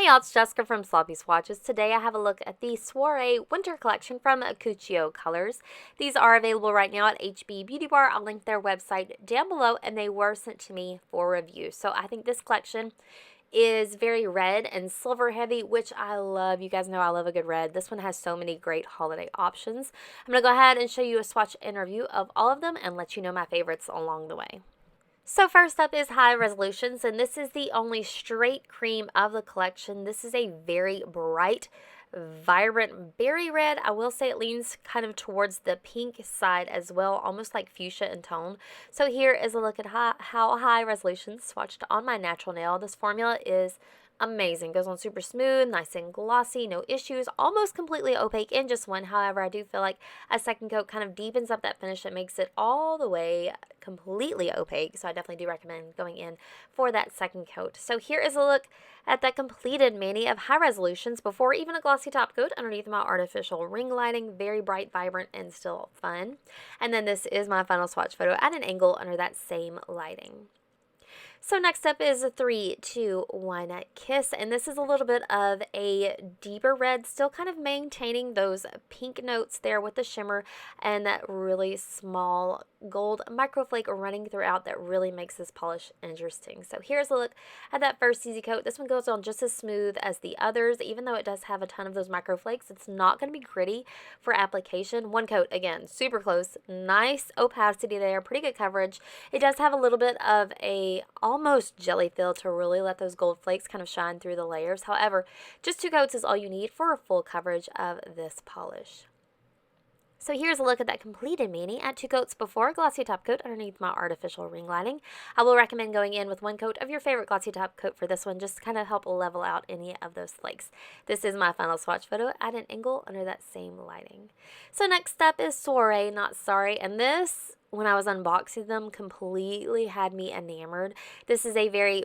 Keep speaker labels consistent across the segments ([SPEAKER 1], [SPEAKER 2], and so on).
[SPEAKER 1] y'all, it's Jessica from Sloppy Swatches. Today I have a look at the Soiree Winter Collection from Cuccio Colours. These are available right now at HB Beauty Bar. I'll link their website down below, and they were sent to me for review. So I think this collection is very red and silver heavy, which I love. You guys know I love a good red. This one has so many great holiday options. I'm going to go ahead and show you a swatch and review of all of them and let you know my favorites along the way. So first up is High Resolutions, and this is the only straight cream of the collection. This is a very bright, vibrant berry red. I will say it leans kind of towards the pink side as well, almost like fuchsia in tone. So here is a look at how High Resolutions swatched on my natural nail. This formula is amazing. Goes on super smooth, nice and glossy, no issues, almost completely opaque in just one. However, I do feel like a second coat kind of deepens up that finish and makes it all the way completely opaque. So I definitely do recommend going in for that second coat. So here is a look at that completed mani of High Resolutions before even a glossy top coat underneath my artificial ring lighting. Very bright, vibrant, and still fun. And then this is my final swatch photo at an angle under that same lighting. So next up is a 3, 2, 1 Kiss, and this is a little bit of a deeper red, still kind of maintaining those pink notes there with the shimmer and that really small gold microflake running throughout that really makes this polish interesting. So here's a look at that first easy coat. This one goes on just as smooth as the others. Even though it does have a ton of those microflakes, it's not going to be gritty for application. One coat, again, super close, nice opacity there, pretty good coverage. It does have a little bit of a almost jelly feel to really let those gold flakes kind of shine through the layers. However, just 2 coats is all you need for a full coverage of this polish. So here's a look at that completed mani at 2 coats before a glossy top coat underneath my artificial ring lighting. I will recommend going in with 1 coat of your favorite glossy top coat for this one, just to kind of help level out any of those flakes. This is my final swatch photo at an angle under that same lighting. So next up is Soiree, not Sorry, and this, when I was unboxing them, completely had me enamored. This is a very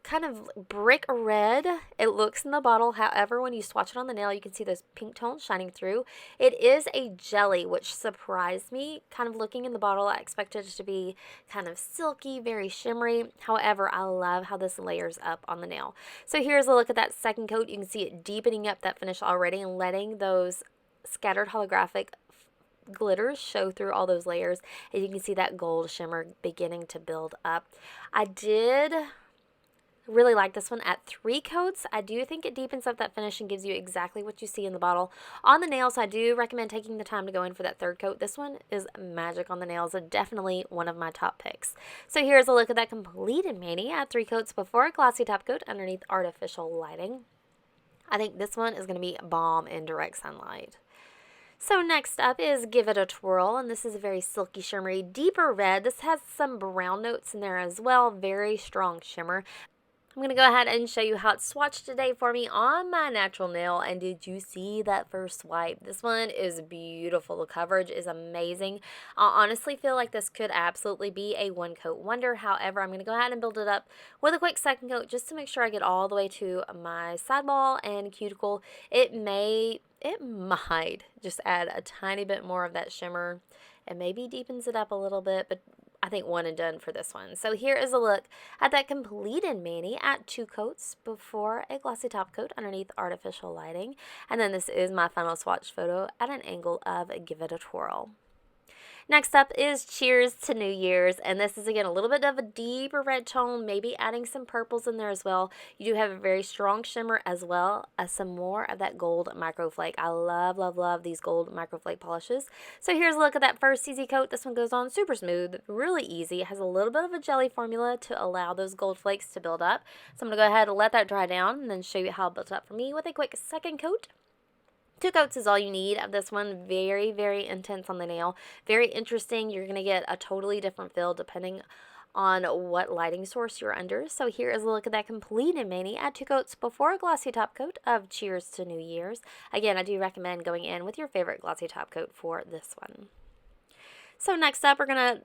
[SPEAKER 1] kind of brick red it looks in the bottle. However, when you swatch it on the nail, you can see those pink tones shining through. It is a jelly, which surprised me. Kind of looking in the bottle, I expected it to be kind of silky, very shimmery. However, I love how this layers up on the nail. So here's a look at that second coat. You can see it deepening up that finish already and letting those scattered holographic glitters show through all those layers, and you can see that gold shimmer beginning to build up. I did really like this one at 3 coats. I do think it deepens up that finish and gives you exactly what you see in the bottle on the nails. I do recommend taking the time to go in for that 3rd coat. This one is magic on the nails, and definitely one of my top picks. So here's a look at that completed mani at 3 coats before a glossy top coat underneath artificial lighting. I think this one is going to be bomb in direct sunlight. So next up is Give It a Twirl, and this is a very silky, shimmery, deeper red. This has some brown notes in there as well, very strong shimmer. I'm going to go ahead and show you how it's swatched today for me on my natural nail. And did you see that first swipe? This one is beautiful. The coverage is amazing. I honestly feel like this could absolutely be a 1 coat wonder. However, I'm going to go ahead and build it up with a quick second coat just to make sure I get all the way to my sidewall and cuticle. It might just add a tiny bit more of that shimmer and maybe deepens it up a little bit, but I think 1 and done for this one. So here is a look at that completed mani at 2 coats before a glossy top coat underneath artificial lighting. And then this is my final swatch photo at an angle of Give It a Twirl. Next up is Cheers to New Year's, and this is again a little bit of a deeper red tone, maybe adding some purples in there as well. You do have a very strong shimmer as well as some more of that gold microflake. I love, love, love these gold microflake polishes. So here's a look at that first easy coat. This one goes on super smooth, really easy. It has a little bit of a jelly formula to allow those gold flakes to build up. So I'm going to go ahead and let that dry down and then show you how it built up for me with a quick second coat. 2 coats is all you need of this one. Very, very intense on the nail. Very interesting. You're going to get a totally different feel depending on what lighting source you're under. So here is a look at that completed mani at 2 coats before a glossy top coat of Cheers to New Year's. Again, I do recommend going in with your favorite glossy top coat for this one. So next up, we're going to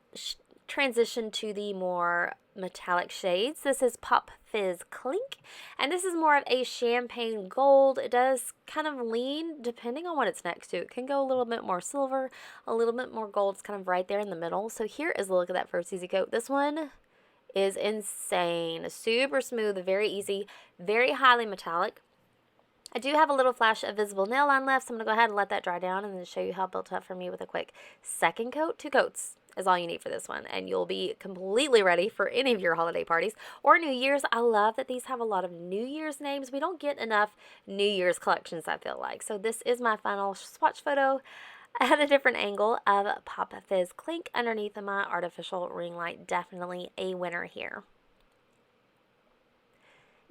[SPEAKER 1] transition to the more metallic shades. This is Pop Fizz Clink, and this is more of a champagne gold. It does kind of lean depending on what it's next to. It can go a little bit more silver, a little bit more gold. It's kind of right there in the middle. So here is a look at that first easy coat. This one is insane. Super smooth, very easy, very highly metallic. I do have a little flash of visible nail line left, so I'm going to go ahead and let that dry down and then show you how it built up for me with a quick second coat. 2 coats is all you need for this one, and you'll be completely ready for any of your holiday parties or New Year's. I love that these have a lot of New Year's names. We don't get enough New Year's collections, I feel like. So this is my final swatch photo at a different angle of Pop Fizz Clink underneath my artificial ring light. Definitely a winner here.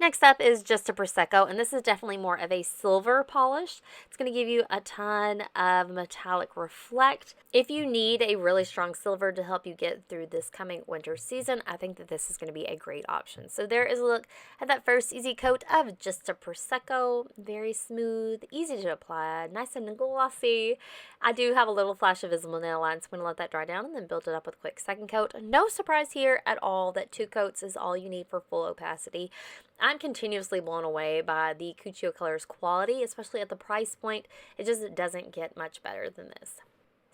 [SPEAKER 1] Next up is just a Prosecco, and this is definitely more of a silver polish. It's going to give you a ton of metallic reflect. If you need a really strong silver to help you get through this coming winter season, I think that this is going to be a great option. So there is a look at that first easy coat of just a Prosecco. Very smooth, easy to apply, nice and glossy. I do have a little flash of visible nail lines, so I'm going to let that dry down and then build it up with a quick second coat. No surprise here at all that 2 coats is all you need for full opacity. I'm continuously blown away by the Cuccio Colours quality, especially at the price point. It just doesn't get much better than this.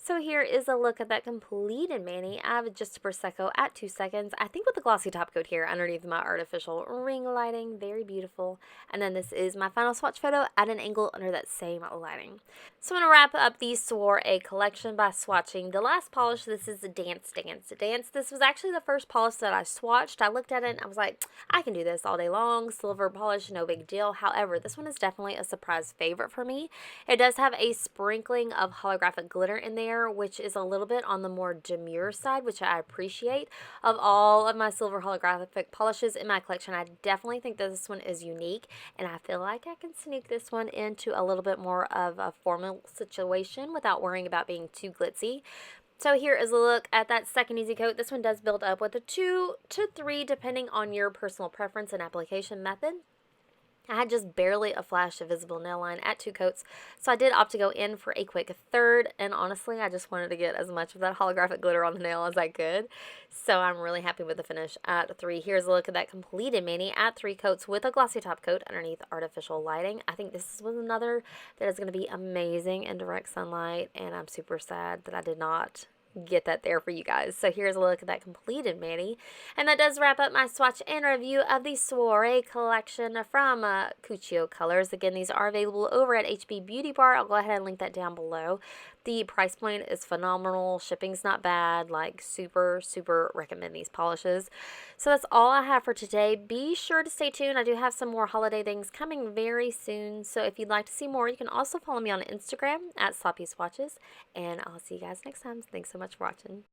[SPEAKER 1] So here is a look at that completed mani of just a Prosecco at 2 seconds. I think with the glossy top coat here underneath my artificial ring lighting. Very beautiful. And then this is my final swatch photo at an angle under that same lighting. So I'm going to wrap up the Soiree collection by swatching the last polish. This is Dance, Dance, Dance. This was actually the first polish that I swatched. I looked at it and I was like, I can do this all day long. Silver polish, no big deal. However, this one is definitely a surprise favorite for me. It does have a sprinkling of holographic glitter in there, which is a little bit on the more demure side, which I appreciate. Of all of my silver holographic polishes in my collection, I definitely think that this one is unique, and I feel like I can sneak this one into a little bit more of a formal situation without worrying about being too glitzy. So here is a look at that second easy coat. This one does build up with a 2 to 3 depending on your personal preference and application method. I had just barely a flash of visible nail line at 2 coats, so I did opt to go in for a quick third, and honestly, I just wanted to get as much of that holographic glitter on the nail as I could, so I'm really happy with the finish at 3. Here's a look at that completed mani at 3 coats with a glossy top coat underneath artificial lighting. I think this was another that is going to be amazing in direct sunlight, and I'm super sad that I did not get that there for you guys. So here's a look at that completed mani, and that does wrap up my swatch and review of the Soiree collection from Cuccio Colours. Again, these are available over at HB Beauty Bar. I'll go ahead and link that down below. The price point is phenomenal. Shipping's not bad. Like, super recommend these polishes. So that's all I have for today. Be sure to stay tuned. I do have some more holiday things coming very soon. So if you'd like to see more, you can also follow me on Instagram at Sloppy Swatches. And I'll see you guys next time. Thanks so much for watching.